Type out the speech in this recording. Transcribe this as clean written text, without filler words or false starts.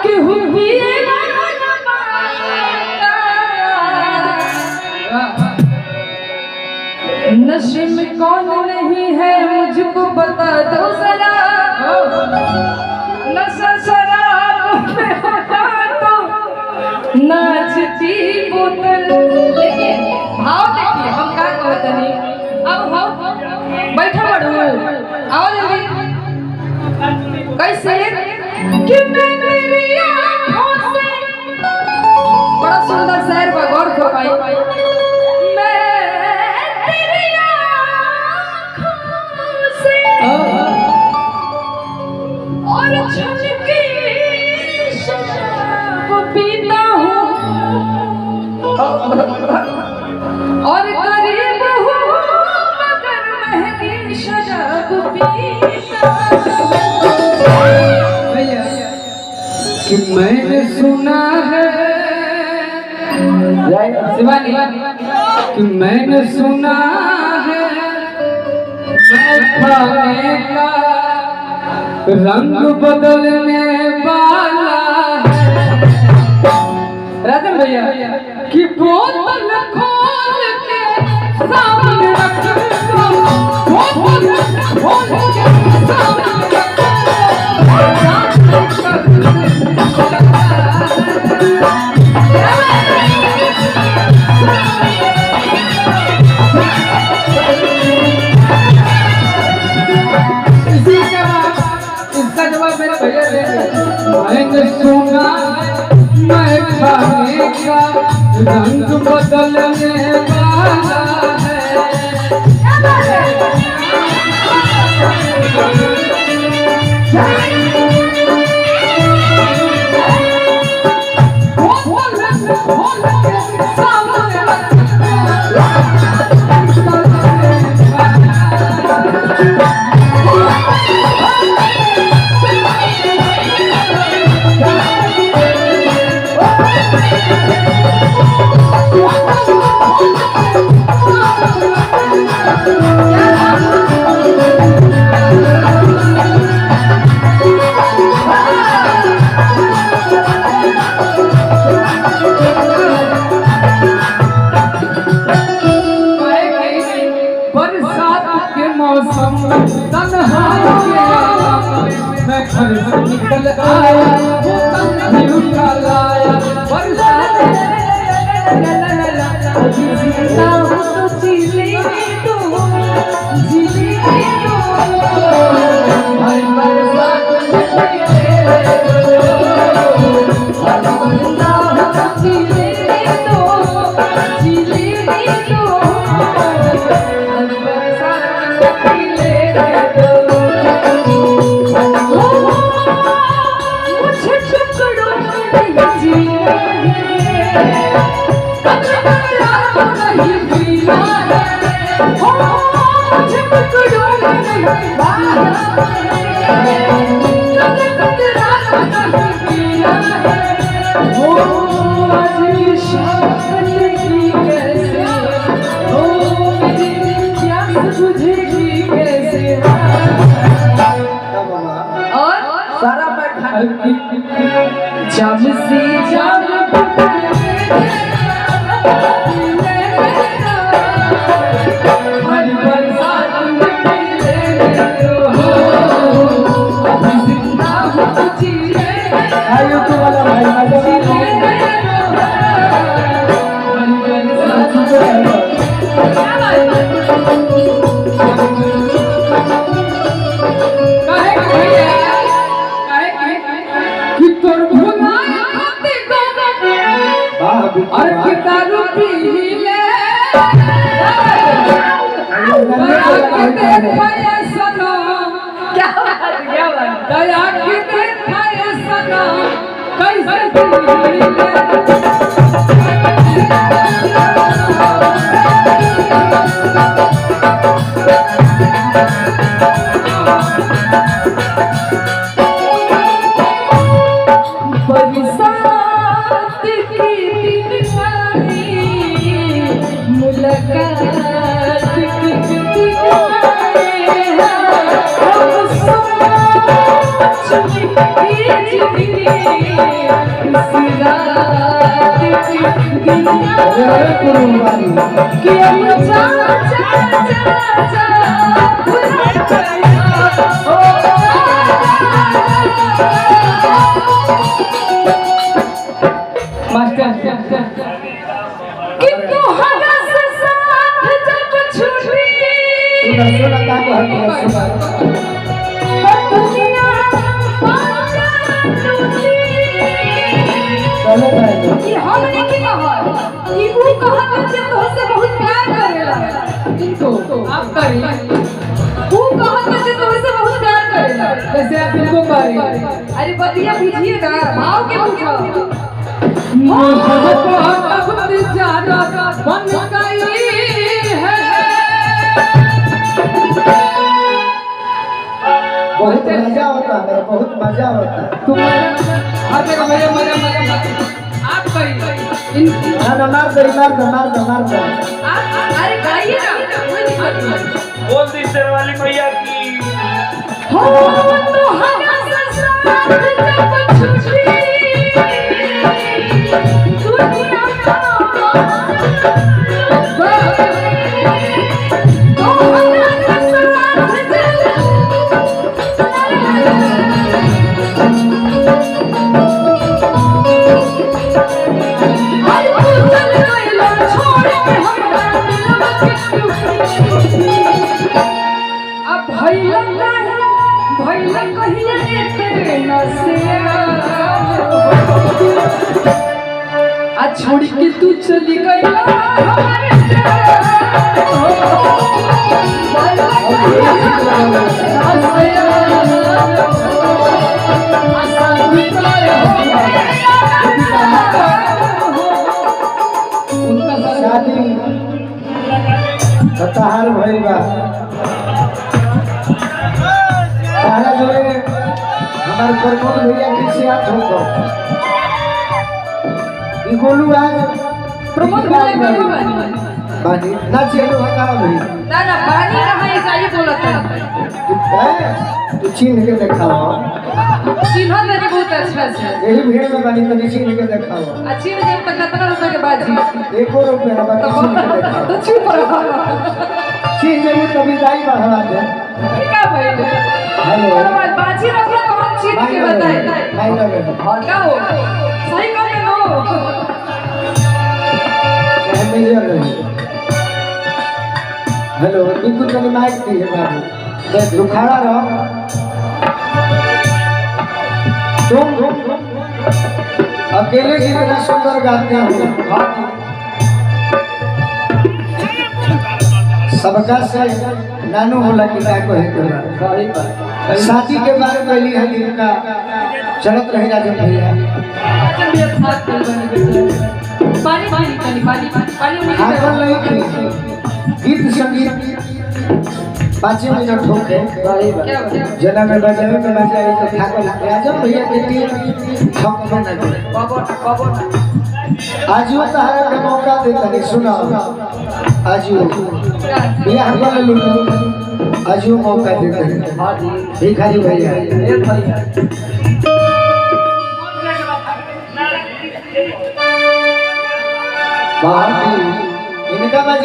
केहू पिए नशे में कौन नहीं है मुझको बता दो जरा। नशा शराब में होता तो नाचती बोतल। लेकिन भाव देखिए हम का कहते नहीं। अब हो बैठा पड़ो आओ जल्दी। कैसे कि मैं तेरी आँखों से बड़ा सुंदर शहर पर गौर कर पाई। और छलके शराब पीता हूँ और गरीब हूँ मगर महंगी शराब पीता। कि मैंने सुना है शिवानी कि मैंने सुना है मैं खाने का रंग बदलने वाला है। राजन भैया कि बोतल खोल के सामने रख दो। बोतल खोल के सामने रख इसका जवाब मेरा भैया दे। मैंने सुना मैं खाने का रंग बदलने वाला है। मैं घर से निकल आया वो तंग उठा लाया बरसात जीना हो तो जीले दो जीले दो हर बरसात में जीना हो तो जीले दो जीले दो हर बरसात में जीले दो। मुझे टुकड़ों में जीना है नहीं पीना है। मुझे टुकड़ों में नहीं पीना है। आज की शाम की कैसे मेरी प्यास बुझेगी कैसे। और सारा बैठा जब से जब हर बरसात में जिंदा हो तो जीले तो वाला भाई और कितारू पी ले सनो क्या बात दया की देखा सनो कैसे बरसात की मुलाकात की हम सोच में अरे कुर्बानी कि अब जा भुला गया मास्टर कि तोहरा से साथ जब छूटी सुना का कहत सुना दुनिया पाचा टूटी चलो भाई कि हम नहीं कहत कि वो कहत जे तोहसे बहुत प्यार करेला इनको आप करी वो कहत जे तोहसे बहुत प्यार करेला जैसे आप इनको करी अरे बतिया पूछिए ना भाव के पूछो मोहब्बत अब ज्यादा बन गई है बहुत मजा होता है बहुत मजा होता है तुम्हारा हर जगह मजा मजा मजा आप करी ना मार दो अरे गाइए ना कोई दिक्कत नहीं बोल दी शेरवाली भैया की हो तो हमारा साथ जब छूटी दुनिया का तो हमारा भैया कहिए तेरे नसिया आ छोड़ के तू चली गई हमारे शादी बताहार भइल बा तारा जोरे हमारे प्रमोद भैया किसी हाथ होको ई गोलू आज प्रमोद भैया बाबू बानी ना चलो हटा भाई ना पानी कहाँ है चाहिए बोला था तू छीन के दिखाओ चिन्ह देने बहुत अच्छा से यही भीड़ में बानी तो छीन के दिखाओ अच्छी में जब तक कितना रुपए के बाजी 1 रुपया ना बाकी छीन के दिखाओ तो चुप रहो छीन जरूर कभी दाई बढ़वा दे क्या भाई हेलो बाजी रखो तो हम चीज के बताए भाई लगे और क्या हो सही कहे नो मेजर रही हेलो बिल्कुल कभी माइक दी है बाबू तू खड़ा रहो तुम अकेले ही इतना सुंदर गाते हो सबका से नानू होला कि का कहे तोरा शादी के बाद पहली है दिन का चलत रहे राजन भैया पानी पानी पानी पानी पानी हाकल नहीं की गीत संगीत 5 मिनट होके क्या जना में बजावे में बजाए तो ठाकुर राजन भैया बेटी ठक में न गए आजू तहरा का मौका दे तनी सुनो आजू बियाह कर लू आजू मौका दे तनी भिखारी भैया बाप इनका